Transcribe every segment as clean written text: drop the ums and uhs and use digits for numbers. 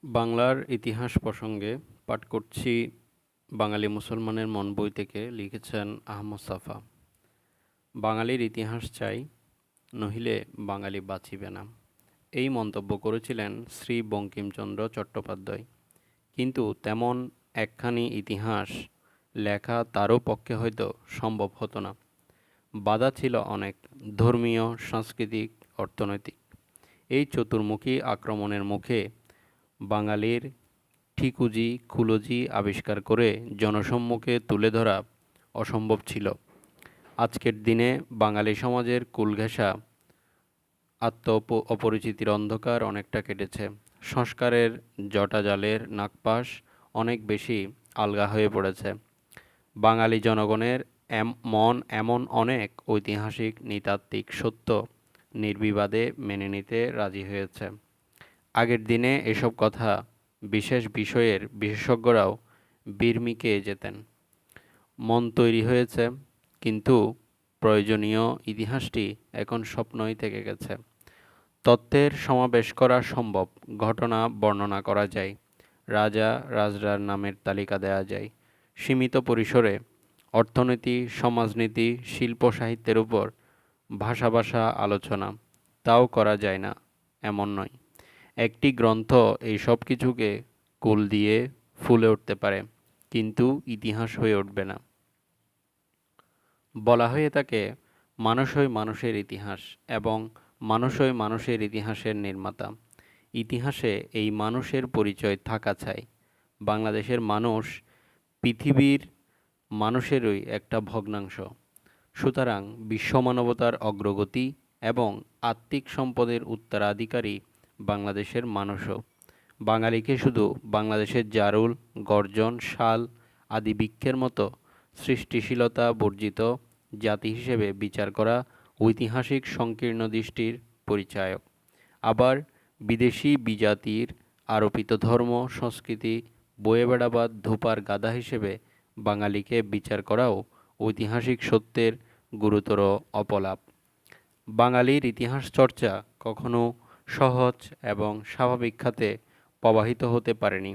বাংলার ইতিহাস প্রসঙ্গে পাঠ করছি বাঙালি মুসলমানের মন বই থেকে। লিখেছেন আহমদ সাফা। বাঙালির ইতিহাস চাই, নহিলে বাঙালি বাঁচিবে না, এই মন্তব্য করেছিলেন শ্রী বঙ্কিমচন্দ্র চট্টোপাধ্যায়। কিন্তু তেমন একখানি ইতিহাস লেখা তারও পক্ষে হয়তো সম্ভব হতো না। বাধা ছিল অনেক, ধর্মীয়, সাংস্কৃতিক, অর্থনৈতিক। এই চতুর্মুখী আক্রমণের মুখে বাঙালির ঠিকুজি খুলজি আবিষ্কার করে জনসম্মুখে তুলে ধরা অসম্ভব ছিল। আজকের দিনে বাঙালি সমাজের কুলঘেঁষা অপরিচিতির অন্ধকার অনেকটা কেটেছে। সংস্কারের জটাজালের নাগপাশ অনেক বেশি আলগা হয়ে পড়েছে। বাঙালি জনগণের মন এমন অনেক ঐতিহাসিক নৃতাত্ত্বিক সত্য নির্বিবাদে মেনে নিতে রাজি হয়েছে। আগের দিনে এসব কথা বিশেষ বিষয়ের বিশেষজ্ঞরাও বির্মিকে যেতেন। মন তৈরি হয়েছে, কিন্তু প্রয়োজনীয় ইতিহাসটি এখন স্বপ্নই থেকে গেছে। তথ্যের সমাবেশ করা সম্ভব, ঘটনা বর্ণনা করা যায়, রাজা রাজরার নামের তালিকা দেওয়া যায়। সীমিত পরিসরে অর্থনীতি, সমাজনীতি, শিল্প সাহিত্যের উপর ভাষা ভাষা আলোচনা, তাও করা যায় না এমন নয়। একটি গ্রন্থ এই সব কিছুকে কুল দিয়ে ফুলে উঠতে পারে, কিন্তু ইতিহাস হয়ে উঠবে না। বলা হয়ে থাকে মানুষই মানুষের ইতিহাস এবং মানুষই মানুষের ইতিহাসের নির্মাতা। ইতিহাসে এই মানুষের পরিচয় থাকা চাই। বাংলাদেশের মানুষ পৃথিবীর মানুষেরই একটা ভগ্নাংশ। সুতরাং বিশ্বমানবতার অগ্রগতি এবং আত্মিক সম্পদের উত্তরাধিকারী বাংলাদেশের মানুষও। বাঙালিকে শুধু বাংলাদেশের জারুল, গর্জন, শাল আদি বৃক্ষের মতো সৃষ্টিশীলতা বর্জিত জাতি হিসেবে বিচার করা ঐতিহাসিক সংকীর্ণ দৃষ্টির পরিচায়ক। আবার বিদেশি বিজাতির আরোপিত ধর্ম সংস্কৃতি বয়ে বেড়াবার ধোপার গাদা হিসেবে বাঙালিকে বিচার করাও ঐতিহাসিক সত্যের গুরুতর অপলাপ। বাঙালির ইতিহাস চর্চা কখনো সহজ এবং স্বাভাবিক খাতে প্রবাহিত হতে পারেনি।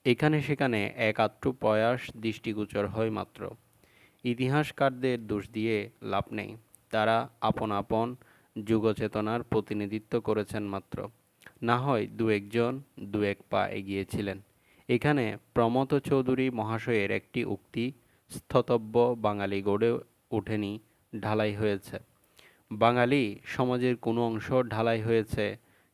এখানে সেখানে এক আধটু প্রয়াস দৃষ্টিগোচর হয় মাত্র। ইতিহাসকারদের দোষ দিয়ে লাভ নেই, তারা আপন আপন যুগচেতনার প্রতিনিধিত্ব করেছেন মাত্র। না হয় দু একজন দু এক পা এগিয়েছিলেন। এখানে প্রমথ চৌধুরী মহাশয়ের একটি উক্তি স্থতব্য বাঙালি গড়ে ওঠেনি, ঢালাই হয়েছে। বাঙালি সমাজের কোনো অংশ ঢালাই হয়েছে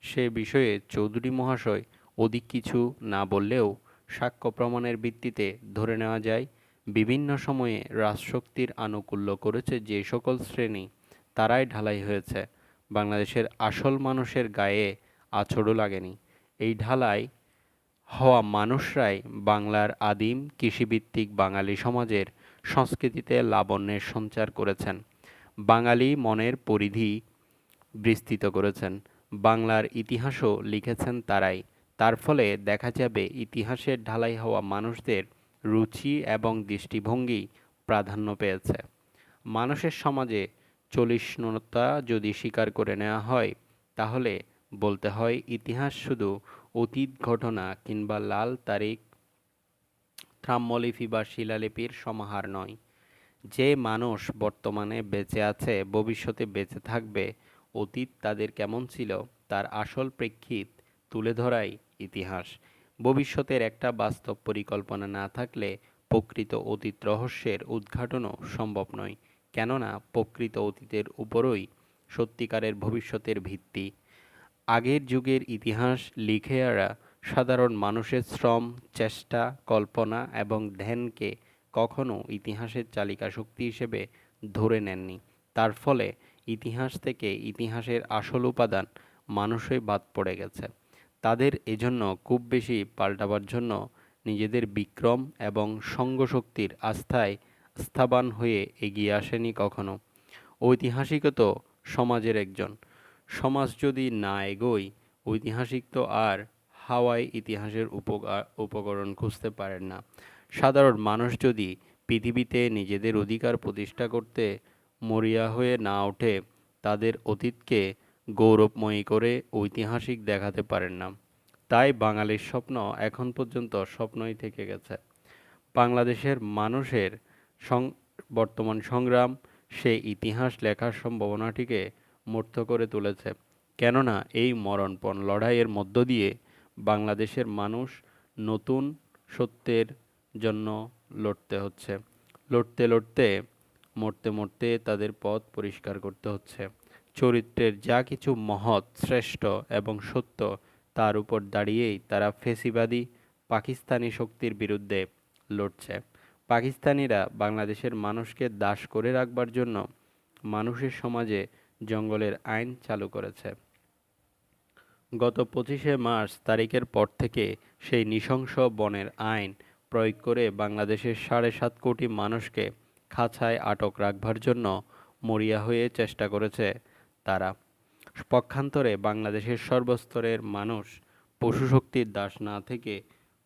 সে বিষয়ে চৌধুরী মহাশয় অধিক কিছু না বললেও সাক্ষ্য প্রমাণের ভিত্তিতে ধরে নেওয়া যায়, বিভিন্ন সময়ে রাজশক্তির আনুকূল্য করেছে যে সকল শ্রেণী, তারাই ঢালাই হয়েছে। বাংলাদেশের আসল মানুষের গায়ে আঁচড়ও লাগেনি। এই ঢালাই হওয়া মানুষরাই বাংলার আদিম কৃষিভিত্তিক বাঙালি সমাজের সংস্কৃতিতে লাবণ্যের সঞ্চার করেছেন। বাঙালি মনের পরিধি বিস্তৃত করেছেন। বাংলার ইতিহাসও লিখেছেন তারাই। তার ফলে দেখা যাবে ইতিহাসের ঢালাই হওয়া মানুষদের রুচি এবং দৃষ্টিভঙ্গি প্রাধান্য পেয়েছে। মানুষের সমাজে চলিষ্ণুতা যদি স্বীকার করে নেওয়া হয়, তাহলে বলতে হয় ইতিহাস শুধু অতীত ঘটনা কিংবা লাল তারিখ, থাম্বলিপি বা শিলালিপির সমাহার নয়। যে মানুষ বর্তমানে বেঁচে আছে, ভবিষ্যতে বেঁচে থাকবে, অতীত তাদের কেমন ছিল তার আসল প্রেক্ষিত তুলে ধরাই ইতিহাস। ভবিষ্যতের একটা বাস্তব পরিকল্পনা না থাকলে প্রকৃত অতীত রহস্যের উদ্ঘাটনও সম্ভব নয়, কেননা প্রকৃত অতীতের উপরই সত্যিকারের ভবিষ্যতের ভিত্তি। আগের যুগের ইতিহাস লিখেয়ারা সাধারণ মানুষের শ্রম, চেষ্টা, কল্পনা এবং ধ্যানকে কখনো ইতিহাসের চালিকা শক্তি হিসেবে ধরে নেননি। তার ফলে ইতিহাস থেকে ইতিহাসের আসল উপাদান মানুষই বাদ পড়ে গেছে। তাদের এজন্য খুব বেশি পাল্টাবার জন্য নিজেদের বিক্রম এবং সঙ্গশক্তির আস্থায় স্থাবান হয়ে এগিয়ে আসেনি কখনো। ঐতিহাসিকও তো সমাজের একজন। সমাজ যদি না এগোয়, ঐতিহাসিক তো আর হাওয়ায় ইতিহাসের উপকরণ খুঁজতে পারেন না। সাধারণ মানুষ যদি পৃথিবীতে নিজেদের অধিকার প্রতিষ্ঠা করতে মরিয়া হয়ে না ওঠে, তাদের অতীতকে গৌরবময়ী করে ঐতিহাসিক দেখাতে পারেন না। তাই বাঙালির স্বপ্ন এখন পর্যন্ত স্বপ্নই থেকে গেছে। বাংলাদেশের মানুষের বর্তমান সংগ্রাম সেই ইতিহাস লেখার সম্ভাবনাটিকে মূর্ত করে তুলেছে। কেননা এই মরণপণ লড়াইয়ের মধ্য দিয়ে বাংলাদেশের মানুষ নতুন সত্যের জন্য লড়তে হচ্ছে। লড়তে লড়তে মরতে মরতে তাদের পথ পরিষ্কার করতে হচ্ছে। চরিত্রের যা কিছু মহৎ, শ্রেষ্ঠ এবং সত্য, তার উপর দাঁড়িয়েই তারা ফ্যাসিবাদী পাকিস্তানি শক্তির বিরুদ্ধে লড়ছে। পাকিস্তানিরা বাংলাদেশের মানুষকে দাস করে রাখবার জন্য মানুষের সমাজে জঙ্গলের আইন চালু করেছে। গত 25শে মার্চ তারিখের পর থেকে সেই নৃশংস বনের আইন প্রয়োগ করে বাংলাদেশের 7.5 কোটি মানুষকে খাঁচায় আটক রাখবার জন্য মরিয়া হয়ে চেষ্টা করেছে তারা। পক্ষান্তরে বাংলাদেশের সর্বস্তরের মানুষ পশুশক্তির দাস না থেকে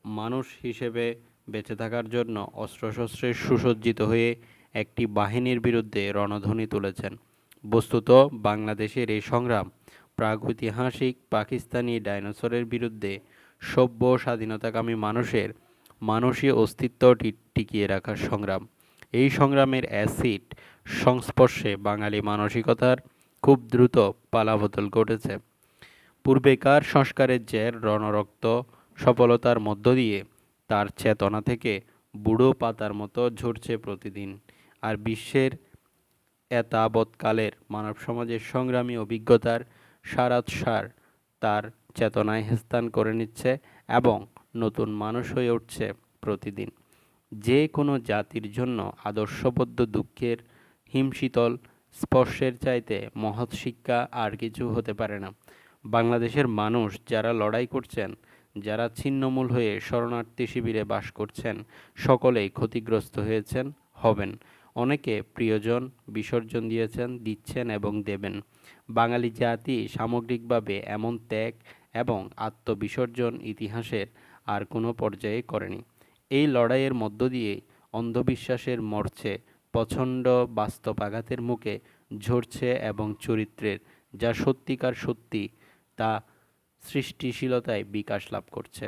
মানুষ হিসেবে বেঁচে থাকার জন্য অস্ত্রশস্ত্রে সুসজ্জিত হয়ে একটি বাহিনীর বিরুদ্ধে রণধ্বনি তুলেছেন। বস্তুত বাংলাদেশের এই সংগ্রাম প্রাগৈতিহাসিক পাকিস্তানি ডাইনোসরের বিরুদ্ধে সভ্য স্বাধীনতাকামী মানুষের মানসী অস্তিত্ব টিকিয়ে রাখার সংগ্রাম। এই সংগ্রামের অ্যাসিড সংস্পর্শে বাঙালি মানসিকতার খুব দ্রুত পালাবদল ঘটেছে। পূর্বেকার সংস্কারের জের রণরক্ত সফলতার মধ্য দিয়ে তার চেতনা থেকে বুড়ো পাতার মতো ঝরছে প্রতিদিন। আর বিশ্বের এতাবৎকালের মানব সমাজের সংগ্রামী অভিজ্ঞতার সারাৎসার তার চেতনায় স্থান করে নিচ্ছে এবং নতুন মানুষ হয়ে উঠছে প্রতিদিন। যে কোনো জাতির জন্য আদর্শবদ্ধ দুঃখের হিমশীতল স্পর্শের চাইতে মহৎ শিক্ষা আর কিছু হতে পারে না। বাংলাদেশের মানুষ যারা লড়াই করছেন, যারা ছিন্নমূল হয়ে শরণার্থী শিবিরে বাস করছেন, সকলেই ক্ষতিগ্রস্ত হয়েছেন, হবেন। অনেকে প্রিয়জন বিসর্জন দিয়েছেন, দিচ্ছেন এবং দেবেন। বাঙালি জাতি সামগ্রিকভাবে এমন ত্যাগ এবং আত্মবিসর্জন ইতিহাসের আর কোনো পর্যায়ে করেনি। এই লড়াইয়ের মধ্য দিয়ে অন্ধবিশ্বাসের মরচে প্রচণ্ড বাস্তব আঘাতের মুখে ঝরছে এবং চরিত্রের যা সত্যিকার সত্যি তা সৃষ্টিশীলতায় বিকাশ লাভ করছে।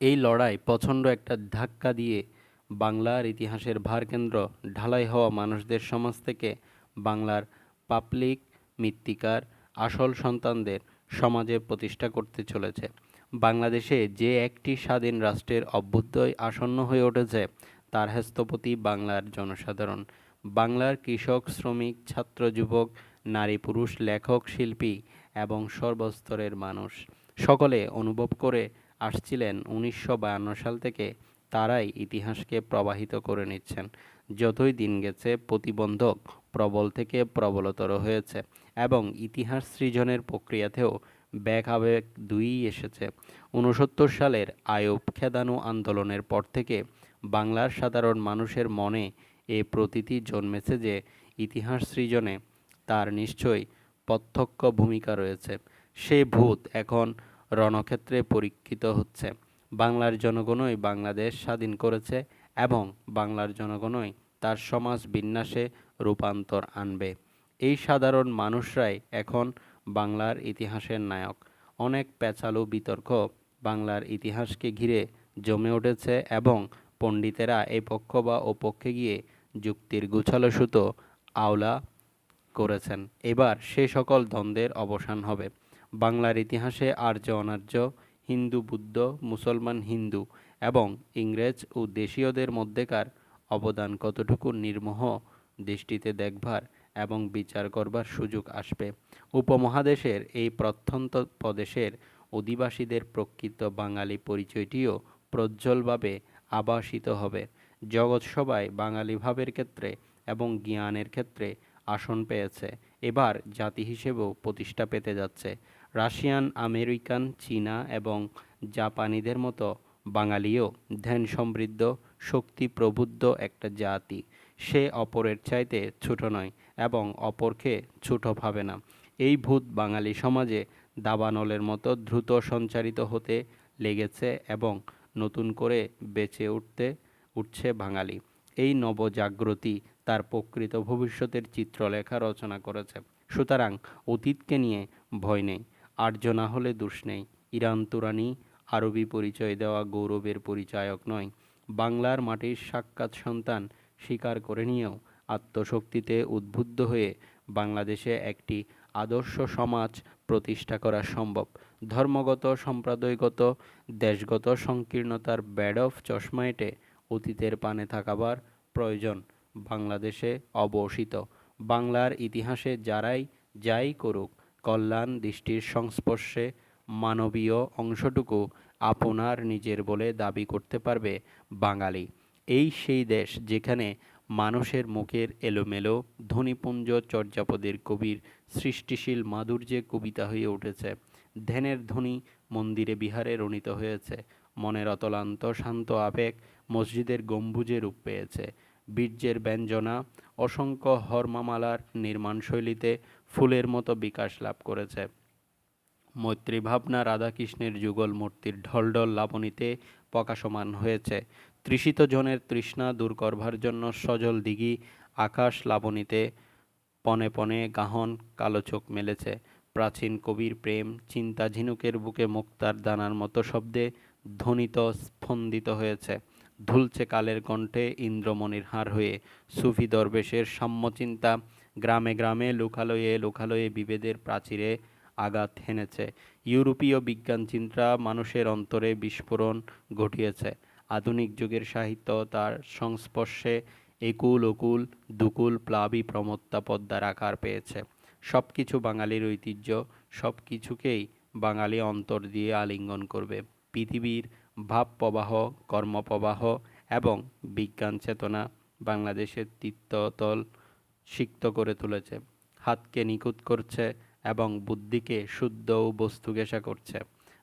এই লড়াই প্রচণ্ড একটা ধাক্কা দিয়ে বাংলার ইতিহাসের ভারকেন্দ্র ঢালাই হওয়া মানুষদের সমাজ থেকে বাংলার পাবলিক মৃত্তিকার আসল সন্তানদের সমাজে প্রতিষ্ঠা করতে চলেছে। বাংলাদেশে যে একটি স্বাধীন রাষ্ট্রের অভ্যুদয় আসন্ন হয়ে উঠেছে, তার স্থপতি বাংলার জনসাধারণ। বাংলার কৃষক, শ্রমিক, ছাত্র, যুবক, নারী, পুরুষ, লেখক, শিল্পী এবং সর্বস্তরের মানুষ সকলে অনুভব করে আসছিলেন 1952 সাল থেকে তারাই ইতিহাসকে প্রবাহিত করে নিচ্ছেন। যতই দিন গেছে প্রতিবন্ধক প্রবল থেকে প্রবলতর হয়েছে এবং ইতিহাস সৃজনের প্রক্রিয়াতেও ব্যাক আবেগ দুইই এসেছে। 69 সালের আইয়ুব খেদানো আন্দোলনের পর থেকে বাংলার সাধারণ মানুষের মনে এ প্রতীতি জন্মেছে যে ইতিহাস সৃজনে তার নিশ্চয়ই প্রত্যক্ষ ভূমিকা রয়েছে। সে ভূত এখন রণক্ষেত্রে পরীক্ষিত হচ্ছে। বাংলার জনগণই বাংলাদেশ স্বাধীন করেছে এবং বাংলার জনগণই তার সমাজ বিন্যাসে রূপান্তর আনবে। এই সাধারণ মানুষরাই এখন বাংলার ইতিহাসের নায়ক। অনেক পেঁচালো বিতর্ক বাংলার ইতিহাসকে ঘিরে জমে উঠেছে এবং পণ্ডিতেরা এই পক্ষ বা ও পক্ষে গিয়ে যুক্তির গুছালো সুতো আওলা করেছেন। এবার সে সকল দ্বন্দ্বের অবসান হবে। বাংলার ইতিহাসে আর্য অনার্য, হিন্দু বৌদ্ধ, মুসলমান হিন্দু এবং ইংরেজ ও দেশীয়দের মধ্যেকার অবদান কতটুকু নির্মোহ দৃষ্টিতে দেখবার এবং বিচার করবার সুযোগ আসবে। উপমহাদেশের এই প্রত্যন্ত প্রদেশের অধিবাসীদের প্রকৃত বাঙালি পরিচয়টিও প্রজ্জ্বলভাবে আভাসিত হবে। জগৎসভায় বাঙালি ভাবের ক্ষেত্রে এবং জ্ঞানের ক্ষেত্রে আসন পেয়েছে, এবার জাতি হিসেবেও প্রতিষ্ঠা পেতে যাচ্ছে। রাশিয়ান, আমেরিকান, চীনা এবং জাপানিদের মতো বাঙালিও ধ্যান সমৃদ্ধ, শক্তি প্রবুদ্ধ একটা জাতি। সে অপরের চাইতে ছোট নয় এবং অপরকে ছোট ভাবে না। এই ভূত বাঙালি সমাজে দাবানলের মতো দ্রুত সঞ্চারিত হতে লেগেছে এবং নতুন করে বেঁচে উঠছে বাঙালি। এই নবজাগৃতি তার প্রকৃত ভবিষ্যতের চিত্রলেখা রচনা করেছে। সুতরাং অতীতকে নিয়ে ভয় নেই, আর্য না হলে দোষ নেই, ইরান তুরানি আরবি পরিচয় দেওয়া গৌরবের পরিচায়ক নয়। বাংলার মাটির সাক্ষাৎ সন্তান স্বীকার করে নিয়েও আত্মশক্তিতে উদ্বুদ্ধ হয়ে বাংলাদেশে একটি আদর্শ সমাজ প্রতিষ্ঠা করা সম্ভব। ধর্মগত, সম্প্রদায়গত, দেশগত সংকীর্ণতার ব্যাড অফ চশমা এঁটে অতীতের পানে থাকাবার প্রয়োজন বাংলাদেশে অবসিত। বাংলার ইতিহাসে যাই করুক, কল্যাণ দৃষ্টির সংস্পর্শে মানবীয় অংশটুকু আপনার নিজের বলে দাবি করতে পারবে বাঙালি। এই সেই দেশ যেখানে মানুষের মুখের এলোমেলো ধ্বনিপুঞ্জ চর্যাপদের কবির সৃষ্টিশীল মাধুর্যে কবিতা হয়ে উঠেছে। ধ্যানের ধ্বনি মন্দিরে বিহারে রণিত হয়েছে। মনের অতলান্ত শান্ত আবেগ মসজিদের গম্বুজে রূপ পেয়েছে। বীর্যের ব্যঞ্জনা অসংখ্য হরমামালার নির্মাণশৈলীতে ফুলের মতো বিকাশ লাভ করেছে। মৈত্রী ভাবনা রাধাকৃষ্ণের যুগল মূর্তির ঢলঢল লাবণীতে প্রকাশমান হয়েছে। তৃষিত জনের তৃষ্ণা দূর করবার জন্য সজল দিঘি আকাশ লাবণীতে পনে পনে গাহন কালো চোখ মেলেছে। প্রাচীন কবির প্রেম চিন্তা ঝিনুকের বুকে মুক্তার দানার মতো শব্দে ধ্বনিত স্পন্দিত হয়েছে। ধুলছে কালের কণ্ঠে ইন্দ্রমণির হার হয়ে। সুফি দরবেশের সাম্যচিন্তা গ্রামে গ্রামে লোকালয়ে লোকালয়ে বিভেদের প্রাচীরে আঘাত হেনেছে। ইউরোপীয় বিজ্ঞানচিন্তা মানুষের অন্তরে বিস্ফোরণ ঘটিয়েছে। আধুনিক যুগের সাহিত্য তার সংস্পর্শে একুল ওকুল দুকুল প্লাবী প্রমত্তা পদ্মার আকার পেয়েছে। সব কিছু বাঙালির ঐতিহ্য, সব কিছুকেই বাঙালি অন্তর দিয়ে আলিঙ্গন করবে। পৃথিবীর ভাবপ্রবাহ, কর্মপ্রবাহ এবং বিজ্ঞান চেতনা বাংলাদেশের তীর্থতল সিক্ত করে তুলেছে। হাতকে নিখুঁত করছে এবং বুদ্ধিকে শুদ্ধ ও বস্তুঘেঁষা করছে।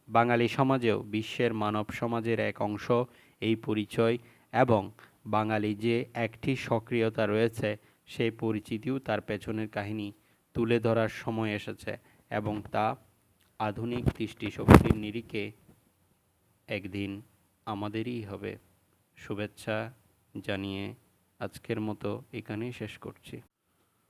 বাঙালি সমাজেও বিশ্বের মানব সমাজের এক অংশ এই পরিচয় এবং বাঙালি যে একটি সক্রিয়তা রয়েছে সেই পরিচিতিও তার পেছনের কাহিনী তুলে ধরার সময় এসেছে এবং তা আধুনিক দৃষ্টিশক্তির নিরিখে একদিন আমাদেরই হবে। শুভেচ্ছা জানিয়ে আজকের মতো এখানেই শেষ করছি।